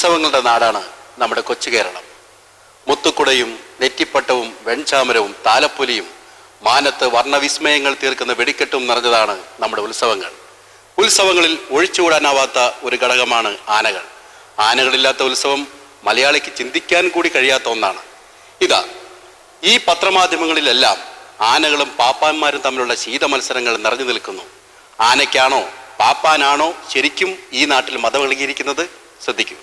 ഉത്സവങ്ങളുടെ നാടാണ് നമ്മുടെ കൊച്ചു കേരളം. മുത്തുക്കുടയും നെറ്റിപ്പട്ടവും വെൺചാമരവും താലപ്പൊലിയും മാനത്ത് വർണ്ണവിസ്മയങ്ങൾ തീർക്കുന്ന വെടിക്കെട്ടും നിറഞ്ഞതാണ് നമ്മുടെ ഉത്സവങ്ങൾ. ഉത്സവങ്ങളിൽ ഒഴിച്ചുകൂടാനാവാത്ത ഒരു ഘടകമാണ് ആനകൾ. ആനകളില്ലാത്ത ഉത്സവം മലയാളിക്ക് ചിന്തിക്കാൻ കൂടി കഴിയാത്ത ഒന്നാണ്. ഇതാ ഈ പത്രമാധ്യമങ്ങളിലെല്ലാം ആനകളും പാപ്പാന്മാരും തമ്മിലുള്ള ശീത മത്സരങ്ങൾ നിറഞ്ഞു നിൽക്കുന്നു. ആനയ്ക്കാണോ പാപ്പാനാണോ ശരിക്കും ഈ നാട്ടിൽ മതം ഇളകിയിരിക്കുന്നത്? ശ്രദ്ധിക്കൂ.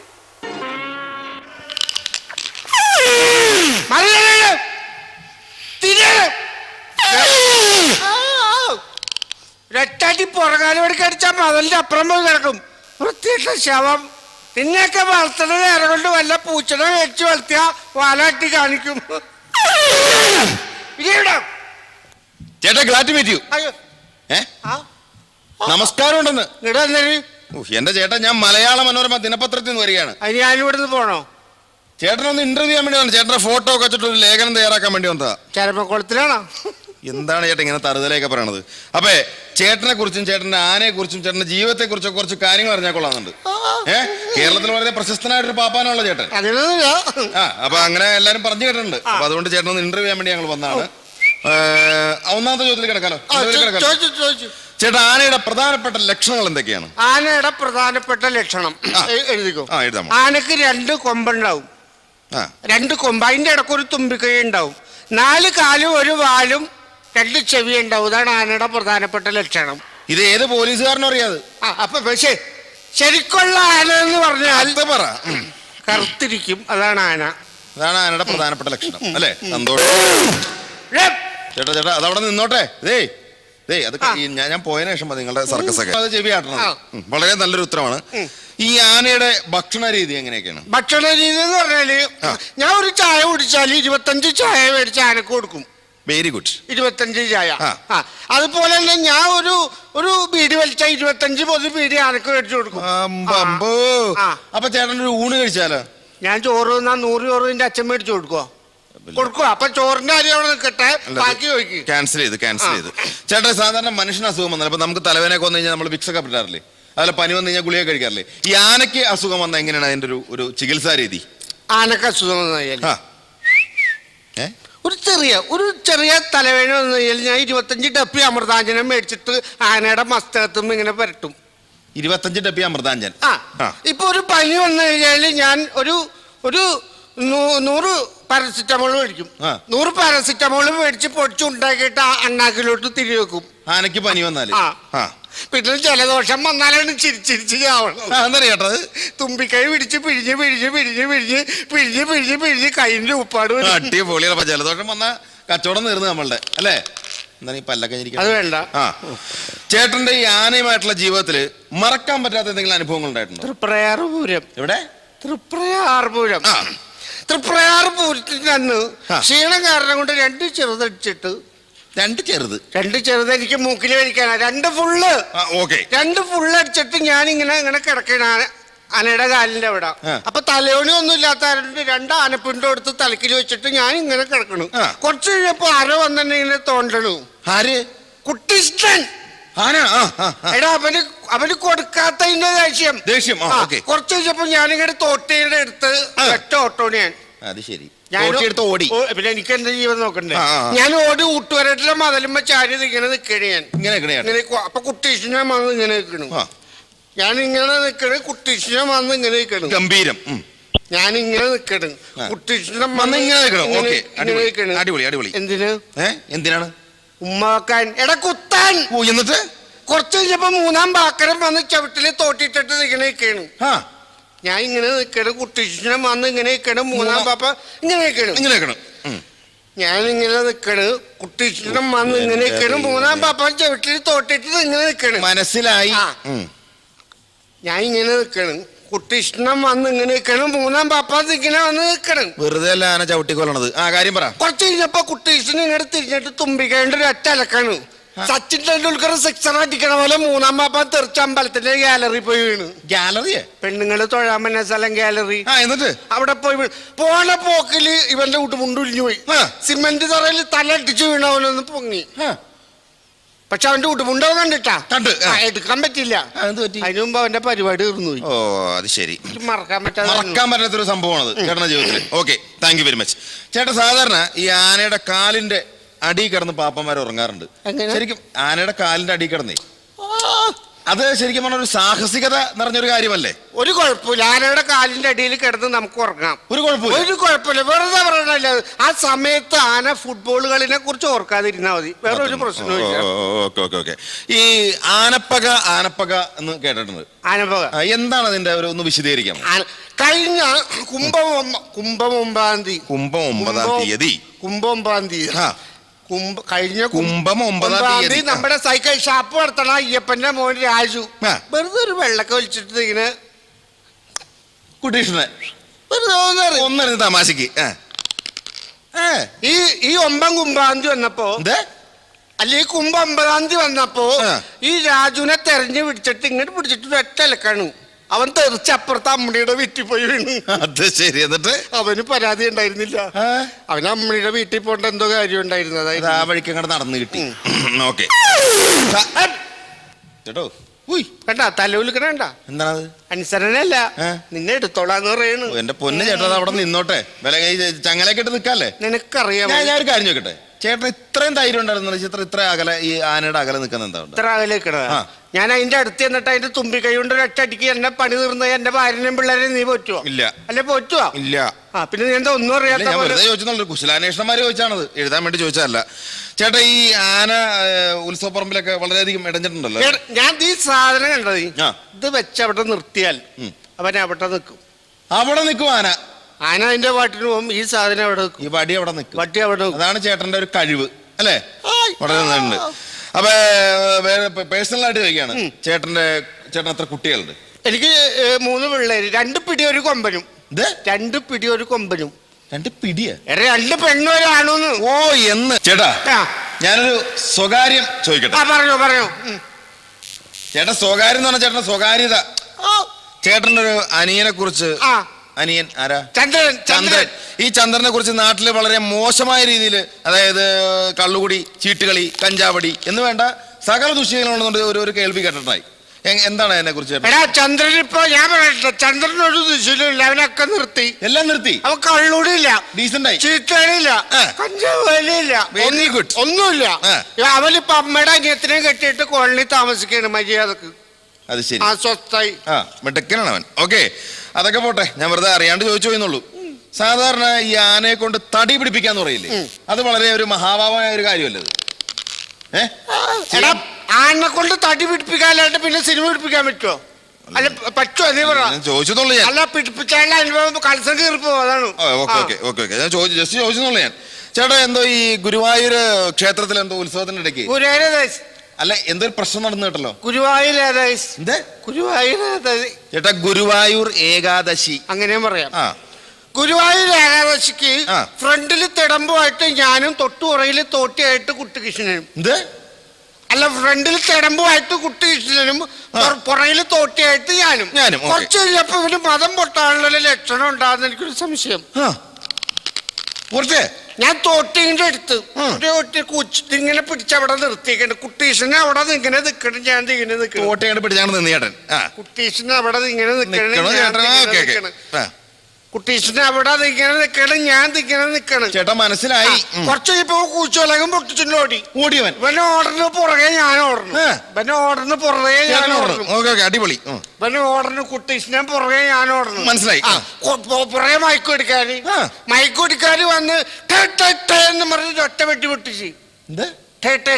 രറ്റാറ്റി പുറകാലോട് കടിച്ചാൽ മതലിന്റെ അപ്പുറം പോയി കിടക്കും. വൃത്തിയിട്ട ശവം. നിന്നെയൊക്കെ വളർത്തണ നേരം കൊണ്ട് വല്ല പൂച്ചനെ വെച്ച് വളർത്തിയ വാലാട്ടി കാണിക്കും. ചേട്ടാ, ഗ്ലാഡ് ടു മീറ്റ് യു. നമസ്കാരം ഉണ്ടെന്ന്. എന്റെ ചേട്ടാ, ഞാൻ മലയാള മനോരമ ദിനപത്രത്തിൽ നിന്ന് വരികയാണ്. ഞാനിവിടുന്ന് പോണോ? ചേട്ടനൊന്ന് ഇന്റർവ്യൂ ചെയ്യാൻ വേണ്ടി വന്നു. ചേട്ടന്റെ ഫോട്ടോ ഒക്കെ വെച്ചിട്ട് ഒരു ലേഖനം തയ്യാറാക്കാൻ വേണ്ടി വന്നതാ. ചരമക്കുളത്തിലാണോ? എന്താണ് ചേട്ടൻ ഇങ്ങനെ തറുതലയൊക്കെ പറയണത്? അപ്പൊ ചേട്ടനെ കുറിച്ചും ചേട്ടന്റെ ആനയെ കുറിച്ചും ചേട്ടന്റെ ജീവിതത്തെ കുറിച്ചൊക്കെ കുറച്ച് കാര്യങ്ങൾ അറിഞ്ഞാൽ കൊള്ളാന്നുണ്ട്. കേരളത്തിൽ വളരെ പ്രശസ്തനായിട്ടൊരു പാപ്പാനുള്ള ചേട്ടൻ. അപ്പൊ അങ്ങനെ എല്ലാരും പറഞ്ഞു കേട്ടിട്ടുണ്ട്. അപ്പൊ അതുകൊണ്ട് ചേട്ടനൊന്ന് ഇന്റർവ്യൂ ചെയ്യാൻ വേണ്ടി ഞങ്ങൾ വന്നതാണ്. ഒന്നാമത്തെ ചോദ്യത്തിൽ കിടക്കാലോ? ചേട്ടാ, ആനയുടെ പ്രധാനപ്പെട്ട ലക്ഷണങ്ങൾ എന്തൊക്കെയാണ്? ആനയുടെ പ്രധാനപ്പെട്ട ലക്ഷണം എഴുതിക്കോ. ആനക്ക് 2 കൊമ്പുണ്ടാവും. 2 കൊമ്പ്. അതിന്റെ ഇടയ്ക്ക് ഒരു തുമ്പിക്കൈ ഉണ്ടാവും. 4 കാലും 1 വാലും 2 ചെവി ഉണ്ടാവും. ഇതാണ് ആനയുടെ പ്രധാനപ്പെട്ട ലക്ഷണം. ഇത് ഏത് പോലീസുകാരനും അറിയാതെ. അപ്പൊ പക്ഷേ ശരിക്കുള്ള ആന എന്ന് പറഞ്ഞാൽ കറുത്തിരിക്കും. അതാണ് ആന. അതാണ് ആനയുടെ പ്രധാനപ്പെട്ട ലക്ഷണം അല്ലേ? സന്തോഷം. ചേട്ടാ അതവിടെ നിന്നോട്ടെ. അത് ഞാൻ പോയതിനു ശേഷം നിങ്ങളുടെ സർക്കസ് ഒക്കെ അത് ചെവി ആട്ടണം. വളരെ നല്ലൊരു ഉത്തരമാണ്. ഈ ആനയുടെ ഭക്ഷണ രീതി എങ്ങനെയൊക്കെയാണ്? ഭക്ഷണ രീതി എന്ന് പറഞ്ഞാല് ഞാൻ ഒരു ചായ കുടിച്ചാൽ 25 ചായ മേടിച്ച് ആനക്ക് കൊടുക്കും. Very good. 25 ചായ. അതുപോലെ തന്നെ ഞാൻ ഒരു ബീഡി വലിച്ച 25 പൊതി ബീഡി ആനക്ക് മേടിച്ചു കൊടുക്കും. അപ്പൊ ചേട്ടൻ ഒരു ഊണ് കഴിച്ചാലോ? ഞാൻ ചോറ് 100 ചോറിന്റെ അച്ഛൻ മേടിച്ചു കൊടുക്കുവോ? കൊടുക്കുക. അപ്പൊ ചോറിന്റെ അരി അവിടെ നിൽക്കട്ടെ, ബാക്കി ചോദിക്കും. ക്യാൻസൽ ചെയ്ത്. ചേട്ടാ, സാധാരണ മനുഷ്യന് അസുഖം വന്നാൽ ഇപ്പൊ നമുക്ക് തലവേനൊക്കെ വന്നു കഴിഞ്ഞാൽ നമ്മൾ വിക്സ് ഒക്കെ പറ്റാറില്ലേ? അതുപോലെ പനി വന്നു കഴിഞ്ഞാൽ ഗുളിക കഴിക്കാറില്ലേ? ഈ ആനയ്ക്ക് അസുഖം വന്നാൽ എങ്ങനെയാണ് അതിന്റെ ഒരു ചികിത്സാ രീതി? ആനക്ക് അസുഖം വന്നു കഴിഞ്ഞാൽ ഒരു ചെറിയ തലവേന വന്നു കഴിഞ്ഞാൽ ഞാൻ 25 ഡപ്പി അമൃതാഞ്ജനം മേടിച്ചിട്ട് ആനയുടെ മസ്തകത്തും ഇങ്ങനെ പരട്ടും. 25 ഡപ്പി അമൃതാഞ്ജൻ. ഇപ്പൊ ഒരു പനി വന്നു കഴിഞ്ഞാൽ ഞാൻ ഒരു 100 പാരസിറ്റമോൾ മേടിക്കും. 100 പാരസിറ്റമോൾ മേടിച്ച് പൊടിച്ചുണ്ടാക്കിയിട്ട് അണ്ണാക്കിലോട്ട് തിരി വെക്കും. ആനയ്ക്ക് പനി വന്നാല്. പിന്നെ ജലദോഷം വന്നാലാണ് ചിരിച്ചിരിച്ച് ചാവണം. തുമ്പിക്കൈ പിടിച്ച് പിഴിഞ്ഞ് കൈന്റെ ഉപ്പാട്. അടിപൊളിയാണ്. ജലദോഷം വന്ന കച്ചവടം തീർന്നു നമ്മളുടെ അല്ലേ? എന്താ ഈ പല്ലൊക്കെ അത് വേണ്ട. ചേട്ടന്റെ ഈ ആനയുമായിട്ടുള്ള ജീവിതത്തില് മറക്കാൻ പറ്റാത്ത എന്തെങ്കിലും അനുഭവങ്ങൾ ഉണ്ടായിട്ടുണ്ടോ? തൃപ്രയാർ പൂരം. എവിടെ? തൃപ്രയാർ പൂരം. തൃപ്രയാർ പൂരത്തിന്റെ അന്ന് ക്ഷീണം കാരണം കൊണ്ട് 2 ചെറുതടിച്ചിട്ട് 2 ചെറുത് എനിക്ക് മൂക്കിൽ കഴിക്കാനാ. 2 ഫുള്ള് അടിച്ചിട്ട് ഞാൻ ഇങ്ങനെ കിടക്കണ ആനയുടെ കാലിന്റെ അവിടെ. അപ്പൊ തലയോണി ഒന്നും ഇല്ലാത്ത 2 ആനപ്പിണ്ടം എടുത്ത് തലക്കിൽ വെച്ചിട്ട് ഞാൻ ഇങ്ങനെ കിടക്കണു. കുറച്ച് കഴിഞ്ഞപ്പോ ആരോ വന്നെ ഇങ്ങനെ തോണ്ടണു. ആര്? കുട്ടിഷ്ടൻ. എടാ, അവന് കൊടുക്കാത്തതിന്റെ ദേഷ്യം. കുറച്ച് കഴിഞ്ഞപ്പോ ഞാനിങ്ങനെ തോട്ടിയുടെ അടുത്ത് ഒറ്റ ഓട്ടോണി ഞാൻ. അത് ശരി. ഓടി. പിന്നെ എനിക്ക് എന്റെ ജീവൻ നോക്കണ്ടേ? ഞാൻ ഓടി ഊട്ടുവരട്ടിലെ മതലുമ്പോ ചാരി ഇങ്ങനെ നിക്കണേ ഞാൻ. അപ്പൊ കുട്ടീഷിനെ വന്ന് ഇങ്ങനെ നിൽക്കണു. ഞാനിങ്ങനെ നിക്കണ്. കുട്ടീഷിനെ വന്ന് ഇങ്ങനെ നിൽക്കണു. ഗംഭീരം. ഞാനിങ്ങനെ നിക്കണ്. കുട്ടീഷിനെ വന്ന് അടിപൊളി. എന്തിനാണ്? ഉമ്മാക്കാൻ. എടാ കുത്താൻ. എന്നിട്ട് കുറച്ച് കഴിഞ്ഞപ്പോ 3-ാം ബാക്കരം വന്ന് ചവിട്ടില് തോട്ടിട്ടിട്ട് ഇങ്ങനെ നിൽക്കണു. ഞാൻ ഇങ്ങനെ നിൽക്കണ്. കുട്ടീഷിനെ വന്ന് ഇങ്ങനെ നിൽക്കണ്. 3-ാം പാപ്പ ഇങ്ങനെ നിൽക്കണ്. ഞാനിങ്ങനെ നിൽക്കണ്. കുട്ടീഷിനെ വന്ന് ഇങ്ങനെ നിൽക്കണ്. 3-ാം പാപ്പ ചവിട്ടില് തോട്ടിട്ടിട്ട് ഇങ്ങനെ നിൽക്കണ്. മനസ്സിലായി. ഞാൻ ഇങ്ങനെ നിൽക്കണ്. കുട്ടീഷ്ണം വന്ന് ഇങ്ങനെ നിൽക്കണം. 3-ാം പാപ്പ ഇങ്ങനെ വന്ന് നിൽക്കണം. വെറുതെ അല്ല ആന ചവിട്ടിക്കൊല്ലണത്. കാര്യം പറ. കുറച്ച് കഴിഞ്ഞപ്പോ കുട്ടീഷ്ണൻ ഇങ്ങനെ തിരിഞ്ഞിട്ട് തുമ്പിക്കേണ്ട ഒരു ഒറ്റ അലക്കാണ്. സച്ചിൻ ടെണ്ടുൽക്കർ 6 അടിക്കണ പോലെ 3-ാം പാപ്പ തെറിച്ച അമ്പലത്തിന്റെ ഗാലറി പോയി വീണു. ഗാലറിയെ? പെണ്ണുങ്ങള് തൊഴാൻ പറ്റുന്ന സ്ഥലം ഗാലറി. എന്നിട്ട് അവിടെ പോയി പോണ പോക്കില് ഇവന്റെ മുണ്ടുലിഞ്ഞു പോയി. സിമെന്റ് തറയിൽ തല അടിച്ചു വീണവനൊന്ന് പൊങ്ങി. പക്ഷെ അവന്റെ ഉടുമുണ്ടോ കണ്ടിട്ടാ കണ്ട് എടുക്കാൻ പറ്റില്ല. അതിനു മുമ്പ് അവന്റെ പരിപാടി തീർന്നു. ഓ അത് ശരി. മറക്കാൻ പറ്റാത്തൊരു സംഭവമാണത് ചേട്ടന്റെ ജീവിതത്തിൽ. Okay, thank you very much. ചേട്ടൻ സാധാരണ ഈ ആനയുടെ കാലിന്റെ അടി കിടന്ന് പാപ്പന്മാർ ഉറങ്ങാറുണ്ട്. ശരിക്കും ആനയുടെ കാലിന്റെ അടി കിടന്നേ അത് ശരിക്കും പറഞ്ഞ ഒരു സാഹസികത നിറഞ്ഞൊരു കാര്യമല്ലേ? ഒരു കുഴപ്പമില്ല, ആനയുടെ കാലിന്റെ അടിയിൽ കിടന്ന് നമുക്ക് ഉറങ്ങാം. ഒരു കുഴപ്പമില്ല, വെറുതെ പറയണല്ല. ആ സമയത്ത് ആന ഫുട്ബോൾ കളിനെ കുറിച്ച് ഓർക്കാതിരുന്നാ മതി, വേറെ ഒരു പ്രശ്നവും. ഈ ആനപ്പക എന്ന് കേട്ടിട്ടുണ്ട്. ആനപ്പക എന്താണ് അതിന്റെ ഒന്ന് വിശദീകരിക്കാം? കഴിഞ്ഞ കുംഭം 9 തീയതി കഴിഞ്ഞ കുംഭം 9 തീയതി നമ്മുടെ സൈക്കിൾ ഷാപ്പ് നടത്തണ അയ്യപ്പന്റെ മോൻ രാജു വെറുതെ ഒരു വെള്ളൊക്കെ വലിച്ചിട്ട് ഇങ്ങനെ കുട്ടീഷനെ ഒന്നറിഞ്ഞ് തമാശക്ക് ഈ 9 കുംഭാന്തി വന്നപ്പോ അല്ലെ ഈ കുംഭം 9 തീയതി വന്നപ്പോ ഈ രാജുവിനെ തെരഞ്ഞു പിടിച്ചിട്ട് ഇങ്ങോട്ട് പിടിച്ചിട്ട് ഒറ്റലക്കാണ്. അവൻ തെറിച്ചപ്പുറത്ത് അമ്മണിയുടെ വീട്ടിൽ പോയി വീണു. അത് ശരി. എന്നിട്ട് അവന് പരാതി ഉണ്ടായിരുന്നില്ല. അവന് അമ്മണിയുടെ വീട്ടിൽ പോകേണ്ട എന്തോ കാര്യം ഉണ്ടായിരുന്നത്. ആ വഴിക്ക് അങ്ങോട്ട് നടന്നു കിട്ടി. ഓക്കെ ചേട്ടോ കണ്ടാ തലവിളിക്കണ എന്താണത്? അനുസരണല്ല, നിന്നെ എടുത്തോളാന്ന് പറയണു. എന്റെ പൊന്ന് ചേട്ടാ അവിടെ നിന്നോട്ടെ, വില ചങ്ങലൊക്കെ ഇട്ട് നിൽക്കാല്ലേ? നിനക്കറിയാം. ഞാൻ ഒരു കാര്യം ചോദിക്കട്ടെ, ചേട്ടൻ ഇത്രയും ധൈര്യം ഉണ്ടായിരുന്നു ഇത്ര അകലെ ഈ ആനയുടെ അകലെ നിൽക്കുന്ന എന്താ? ഇത്ര അകലെ ഞാൻ അതിന്റെ അടുത്ത് എന്നിട്ട് അതിന്റെ തുമ്പി കൈ കൊണ്ട് ഒറ്റടിക്ക് എന്നെ പണി തീർന്ന എന്റെ ഭാര്യനെയും പിള്ളേരെയും നീ പോറ്റുവോ? ഇല്ല. അല്ലെ പോറ്റുവോ? ഇല്ല. പിന്നെ നീ എന്താ ഒന്നും അറിയാത്ത? ചോദിച്ചെന്നുള്ളൂ, കുശലാന്വേഷണന്മാര് ചോദിച്ചാണത്, എഴുതാൻ വേണ്ടി ചോദിച്ചതല്ല. ചേട്ടാ ഈ ആന ഉത്സവപ്പറമ്പിലൊക്കെ വളരെയധികം ഇടഞ്ഞിട്ടുണ്ടല്ലോ. ഞാൻ ഈ സാധനം കണ്ടത് ഇത് വെച്ചവിടെ നിർത്തിയാൽ അവൻ അവിടെ നിൽക്കും. അവിടെ നിൽക്കും ആന. ആന അതിന്റെ പാട്ടിന് പോകും, ഈ സാധനം അവിടെ നിൽക്കും. ഈ വടി അവിടെ നിൽക്കും. വടി അവിടെ. അതാണ് ചേട്ടന്റെ ഒരു കഴിവ് അല്ലേ? വളരെ നന്നായിട്ടുണ്ട്. അപ്പൊ പേഴ്സണലായിട്ട് ചോദിക്കാണ്, ചേട്ടൻ എത്ര കുട്ടികളുണ്ട്? എനിക്ക് 3 പിള്ളേര്, 2 പിടി ഒരു കൊമ്പനും. 2 പിടി ഒരു കൊമ്പനും. 2 പിടിയാ? 2 പെണ്ണും ഒരു ആണോന്ന്. ഓ എന്ന്. ചേട്ടാ ഞാനൊരു സ്വകാര്യം ചോദിക്കട്ടെ? പറയൂ. ചേട്ടാ സ്വകാര്യം എന്ന് പറഞ്ഞാൽ ചേട്ടന്റെ സ്വകാര്യത. ചേട്ടന്റെ ഒരു അനിയനെ കുറിച്ച്. അനിയൻ ആരാ? ചന്ദ്രൻ. ഈ ചന്ദ്രനെ കുറിച്ച് നാട്ടില് വളരെ മോശമായ രീതിയിൽ, അതായത് കള്ളുകുടി, ചീട്ടുകളി, കഞ്ചാവടി എന്ന് വേണ്ട സകല ദുശ്ശീലങ്ങളുണ്ട് ഒരു കേൾവി കേട്ടിട്ടായി. എന്താണ് അതിനെ കുറിച്ച്? ചന്ദ്രൻ ഇപ്പൊ ഞാൻ പറയട്ടെ, ചന്ദ്രൻ ഒരു ദുശ്ശീലമില്ല, അവനൊക്കെ നിർത്തി. എല്ലാം നിർത്തി. അവൻ കള്ളുടിയില്ല, ഡീസന്റായി, ചീട്ടുകളിയില്ല, കഞ്ചാവലിയില്ല, വെരി ഗുഡ്, ഒന്നുമില്ല. അവനിപ്പോ അമ്മയുടെ അനിയത്തിനെ കെട്ടിയിട്ട് കോളനി താമസിക്കാണ് മര്യാദക്ക്. അത് ശരി. സ്വസ്ഥായി മിടുക്കനാണ് അവൻ. ഓക്കെ, അതൊക്കെ പോട്ടെ, ഞാൻ വെറുതെ അറിയാണ്ട് ചോദിച്ചു പോയെന്നുള്ളൂ. സാധാരണ ഈ ആനയെ കൊണ്ട് തടി പിടിപ്പിക്കാന്ന് പറയില്ലേ, അത് വളരെ ഒരു മഹാഭാവമായ ഒരു കാര്യമല്ലേ? ആനെ കൊണ്ട് തടി പിടിപ്പിക്കാനായിട്ട് പിന്നെ സിനിമ പിടിപ്പിക്കാൻ പറ്റുമോ? അല്ല പറ്റുമോ? നീ പറ. ചോദിച്ചെന്നുള്ളൂ ഞാൻ. അല്ല പിടിപ്പിച്ചാലുള്ള അനുഭവം കൾസം കീറിപ്പോ അതാണ്. ഞാൻ ജസ്റ്റ് ചോദിച്ചെന്നുള്ളൂ ഞാൻ. ചേട്ടാ എന്തോ ഈ ഗുരുവായൂർ ക്ഷേത്രത്തിൽ എന്തോ ഉത്സവത്തിന്റെ ഇടയ്ക്ക് അല്ല എന്തൊരു പ്രശ്നം നടന്നു കേട്ടല്ലോ? ഗുരുവായൂർ ചേട്ടാ ഗുരുവായൂർ ഏകാദശി അങ്ങനെയും പറയാം. ഗുരുവായൂർ ഏകാദശിക്ക് ഫ്രണ്ടിൽ തിടമ്പുമായിട്ട് ഞാനും തൊട്ടുപുറയിൽ തോട്ടിയായിട്ട് കുട്ടികൃഷ്ണനും. അല്ല ഫ്രണ്ടിൽ തിടമ്പുമായിട്ട് കുട്ടികൃഷ്ണനും പുറയിൽ തോട്ടിയായിട്ട് ഞാനും. കുറച്ച് കഴിഞ്ഞപ്പോ ഇവന് മതം പൊട്ടാനുള്ള ലക്ഷണം ഉണ്ടാകുന്ന എനിക്കൊരു സംശയം. ഞാൻ തോട്ടിന്റെ അടുത്ത് ഇങ്ങനെ പിടിച്ചവിടെ നിർത്തിയിട്ടുണ്ട്. കുട്ടീഷനെ അവിടെ ഇങ്ങനെ നിൽക്കണം, ഞാൻ ഇങ്ങനെ നിൽക്കണം. കുട്ടീഷനെ അവിടെ ഇങ്ങനെ നിൽക്കണം, കുട്ടീഷനെ അവിടെ ഇങ്ങനെ നിൽക്കണം, ഞാൻ ഇങ്ങനെ നിൽക്കണം. ചേട്ടാ മനസ്സിലായി. കുറച്ച് കഴിഞ്ഞപ്പോ കൂച്ചുലകം പൊട്ടിച്ചിട്ട് ഓടിയവൻ. ഇവന്റെ ഓർഡറിന് പുറകെ ഞാൻ ഓടണം. ഇവന്റെ ഓർഡറിന് പുറകെ ഞാൻ ഓടണം. അടിപൊളി. ഇവന്റെ ഓർഡറിന് കുട്ടീഷനെ പുറകെ ഞാൻ ഓടണം. മനസ്സിലായി. പുറകെ മയക്കുടിക്കാര് വന്ന് എന്ന് പറഞ്ഞിട്ട് ഒറ്റ വെട്ടി പൊട്ടിച്ച്. ചേട്ടാ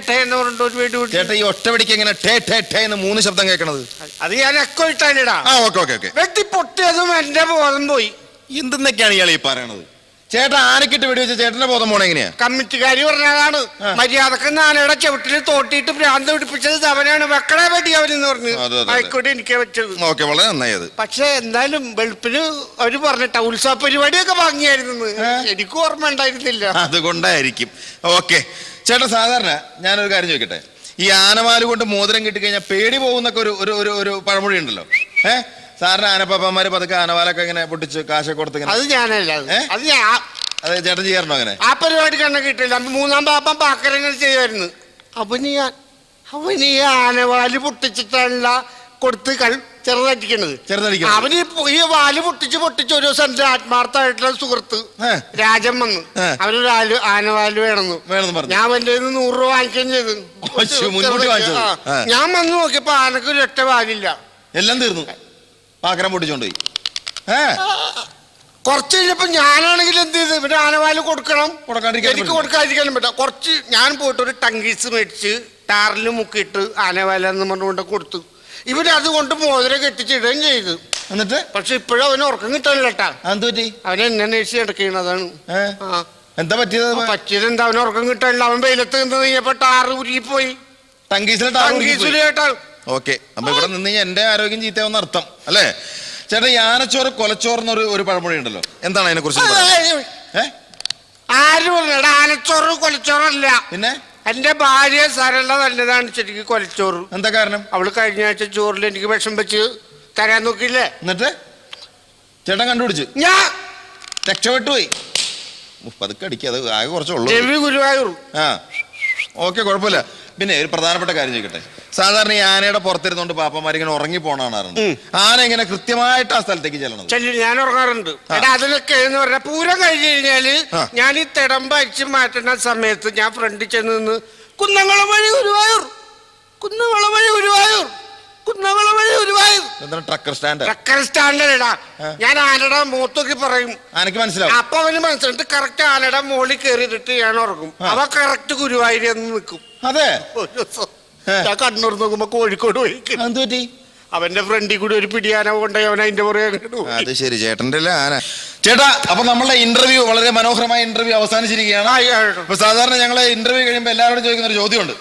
ഈ ഒറ്റ വെടിക്ക് എങ്ങനെ 3 ശബ്ദം കേൾക്കണത്? അത് ഞാൻ എക്കോ ഇട്ടാനിടാ. വെട്ടി പൊട്ടിയതും എന്റെ ബോധം പോയി. എന്തെന്നൊക്കെയാണ് ഇയാൾ ഈ പറയണത്? ചേട്ടാ ആനക്കിട്ട് വെടിവെച്ച ചേട്ടന്റെ ബോധം പോണെ എങ്ങനെയാ? കമ്മിറ്റിക്കാരി പറഞ്ഞതാണ് മര്യാദക്ക് ആനയുടെ ചവിട്ടിൽ തോട്ടിയിട്ട് ഭ്രാന്ത് പിടിപ്പിച്ചത് അവനാണ്. വെക്കടേ വെടി അവനെന്ന് പറഞ്ഞു. ആയിക്കോട്ടെ, എനിക്ക് വെച്ചത്. വളരെ നന്നായി അത്. പക്ഷെ എന്തായാലും വെളുപ്പിന് അവര് പറഞ്ഞിട്ട ഉത്സവ പരിപാടിയൊക്കെ വാങ്ങിയായിരുന്നു, എനിക്ക് ഓർമ്മ ഉണ്ടായിരുന്നില്ല. അതുകൊണ്ടായിരിക്കും. ഓക്കെ ചേട്ടാ, സാധാരണ ഞാനൊരു കാര്യം ചോദിക്കട്ടെ, ഈ ആനമാല് കൊണ്ട് മോതിരം കിട്ടിക്കഴിഞ്ഞാൽ പേടി പോകുന്നൊക്കെ ഒരു പഴമൊഴി ഉണ്ടല്ലോ. സാറിന് ആനപ്പാപ്പന്മാര് പതുക്കെ ആനവാലൊക്കെ ഇങ്ങനെ പൊട്ടിച്ച് കാശൊക്കെ കൊടുത്ത്? അത് ഞാനല്ല, അത് ചേട്ടൻ ചെയ്യാറുണ്ടോ അങ്ങനെ? ആ പരിപാടി കണ്ണ കിട്ടില്ല. 3-ാം പാപ്പൻ പാക്കരങ്ങൾ ചെയ്യുമായിരുന്നു. അപ്പൊ അവൻ ഈ ആനവാല് പൊട്ടിച്ചിട്ടല്ല കൊടുത്ത് ചെറുതടിക്കണത്. അവന് ഈ വാല് പൊട്ടിച്ച് ഒരു ദിവസം എന്റെ ആത്മാർത്ഥമായിട്ടുള്ള സുഹൃത്ത് രാജൻ വന്നു. അവനൊരു ആനവാല് വേണമെന്ന് ഞാൻ അവന്റെ 100 രൂപ വാങ്ങിക്കുകയും ചെയ്തു. ഞാൻ വന്ന് നോക്കിയപ്പോ ആനക്ക് ഒരൊറ്റ വാലില്ല. എല്ലാം തീർന്നു. പാക്കരം പൊട്ടിച്ചോണ്ട് കുറച്ച് കഴിഞ്ഞപ്പോ ഞാനാണെങ്കിൽ എന്ത് ചെയ്ത് ഇവിടെ ആനവാല് കൊടുക്കണം, എനിക്ക് കൊടുക്കാതിരിക്കാനും പറ്റാം. കുറച്ച് ഞാൻ പോയിട്ട് ഒരു ടങ്കീസ് മേടിച്ച് ടാറിൽ മുക്കിയിട്ട് ആനവാലെന്ന് പറഞ്ഞുകൊണ്ട് കൊടുത്തു. ഇവരതുകൊണ്ട് മോതിരം കെട്ടിച്ചിടുകയും ചെയ്തു. എന്നിട്ട് പക്ഷെ ഇപ്പോഴും അവന് ഉറക്കം കിട്ടാനില്ല കേട്ടാ. അവൻ എന്നെ നേഴ്സി കിടക്കുന്നതാണ്. എന്താ പറ്റിയത് എന്താ? അവന് ഉറക്കം കിട്ടാനില്ല. അവൻ വെയിലത്ത് നിന്ന് കഴിഞ്ഞപ്പോ ടാറ് ഉരുകിപ്പോയി. ഓക്കെ, അപ്പൊ ഇവിടെ നിന്ന് എന്റെ ആരോഗ്യം ചീത്തയാവുന്ന അർത്ഥം അല്ലേ? ചേട്ടാ, ഈ ആനച്ചോറ് കൊലച്ചോറെന്നൊരു ഒരു പഴമൊഴി ഉണ്ടല്ലോ, എന്താണ് അതിനെ കുറിച്ച്? ആര് പറഞ്ഞ ആനച്ചോറ് കൊലച്ചോറല്ല? പിന്നെ എന്റെ ഭാര്യ സരള നല്ലതാണ് ശരിക്കും കൊലച്ചോറ്. എന്താ കാരണം? അവള് കഴിഞ്ഞ ആഴ്ച ചോറിൽ എനിക്ക് വിഷം വെച്ച് തരാൻ നോക്കിയില്ലേ? എന്നിട്ട് ചേട്ടൻ കണ്ടുപിടിച്ചു, ഞാൻ രക്ഷപ്പെട്ടുപോയി. പതുക്കെ അടിക്കുക, അത് ആകെ കുറച്ചുള്ളൂ. ഗുരുവായൂർ. ഓക്കെ, കുഴപ്പമില്ല. പിന്നെ ഒരു പ്രധാനപ്പെട്ട കാര്യം ചോദിക്കട്ടെ. സാധാരണ ഈ ആനയുടെ പുറത്തിരുന്നോണ്ട് പാപ്പന്മാരിങ്ങനെ ഉറങ്ങി പോണാറുണ്ട്. ആന ഇങ്ങനെ കൃത്യമായിട്ട് ആ സ്ഥലത്തേക്ക് ചെല്ലണം. ഞാൻ ഉറങ്ങാറുണ്ട്. അതിനൊക്കെ എന്ന് പറഞ്ഞാൽ പൂരം കഴിഞ്ഞു കഴിഞ്ഞാല് ഞാൻ ഈ തിടമ്പ അടിച്ച് മാറ്റുന്ന സമയത്ത് ഞാൻ ഫ്രണ്ടിൽ ചെന്ന് നിന്ന് കുന്നംകുളം വഴി ഗുരുവായൂർ, കുന്നംകുളം വഴി ഗുരുവായൂർ, കുന്നംകുളം വഴി ഗുരുവായൂർ. ട്രക്കർ സ്റ്റാൻഡേർഡാ. ഞാൻ ആനയുടെ മൂത്തൊക്കെ പറയും, ആനക്ക് മനസ്സിലാവും. അപ്പൊ അവന് മനസ്സിലായിട്ട് കറക്റ്റ് ആനയുടെ മുകളിൽ കയറിയിട്ട് ഞാൻ ഉറങ്ങും. അവ കറക്റ്റ് ഗുരുവായൂർ എന്ന് നിൽക്കും. അതെ, ഞാൻ കണ്ണൂർ നോക്കുമ്പോ കോഴിക്കോട് പോയി അവന്റെ ഫ്രണ്ടിൽ കൂടി ഒരു പിടിയാന കൊണ്ടുപോയി അവൻ അതിന്റെ പുറകെ. അത് ശരി, ചേട്ടന്റെ ആന. ചേട്ടാ, അപ്പൊ നമ്മളുടെ ഇന്റർവ്യൂ, വളരെ മനോഹരമായ ഇന്റർവ്യൂ അവസാനിച്ചിരിക്കുകയാണ്. അപ്പൊ സാധാരണ ഞങ്ങള് ഇന്റർവ്യൂ കഴിയുമ്പോ എല്ലാവരോടും ചോദിക്കുന്ന ഒരു ചോദ്യമുണ്ട്.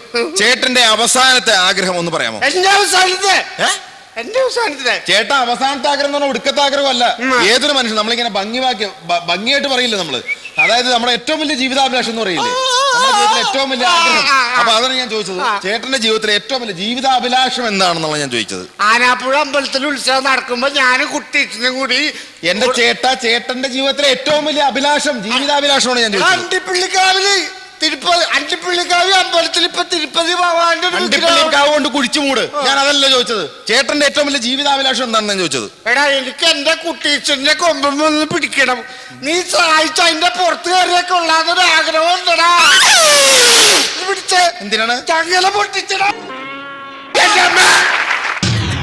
ചേട്ടന്റെ അവസാനത്തെ ആഗ്രഹം ഒന്ന് പറയാമോ? എന്റെ അവസാനത്തെ ചേട്ടാ, അവസാനത്തെ ആഗ്രഹം എന്ന് പറഞ്ഞാൽ ഒടുക്കത്തെ ആഗ്രഹമല്ല. ഏതൊരു മനുഷ്യൻ നമ്മളിങ്ങനെ ഭംഗിയായിട്ട് പറയില്ലേ നമ്മള്, അതായത് നമ്മുടെ ഏറ്റവും വലിയ ജീവിതാഭിലാഷം എന്ന് പറയില്ലേ, നമ്മുടെ ജീവിതത്തിലെ ഏറ്റവും വലിയ ആഗ്രഹം. അപ്പൊ അതാണ് ഞാൻ ചോദിച്ചത്, ചേട്ടന്റെ ജീവിതത്തിലെ ഏറ്റവും വലിയ ജീവിതാഭിലാഷം എന്താണെന്നുള്ള ഞാൻ ചോദിച്ചത്. ആനാപ്പുഴ അമ്പലത്തിൽ ഉത്സവം നടക്കുമ്പോ ഞാനും കുട്ടിയും കൂടി എന്റെ ചേട്ടന്റെ ജീവിതത്തിലെ ഏറ്റവും വലിയ അഭിലാഷം, ജീവിതാഭിലാഷമാണ് ഞാൻ ചോദിച്ചത്. അണ്ടിപ്പള്ളിക്കാവില് അണ്ടിപ്പള്ളിക്കാവ് അമ്പലത്തിൽ ഇപ്പൊ തിരുപ്പതി അണ്ടിപ്പള്ളിക്കാവ് കൊണ്ട് കുഴിച്ചു മൂട്. ഞാൻ അതല്ല ചോദിച്ചത്, ചേട്ടന്റെ ഏറ്റവും വലിയ ജീവിതാഭിലാഷം എന്താണെന്ന് ഞാൻ ചോദിച്ചത്. എടാ, എനിക്ക് എന്റെ കുട്ടീച്ചന്റെ കൊമ്പൊന്ന് പിടിക്കണം. നീ സഹായിച്ച അതിന്റെ പുറത്ത് കയറിയൊക്കെ ഉള്ളാന്നൊരു ആഗ്രഹം ഉണ്ടടാ. പിടിച്ചേ, എന്തിനാണ്? ചങ്ങല പൊട്ടിച്ചടാ.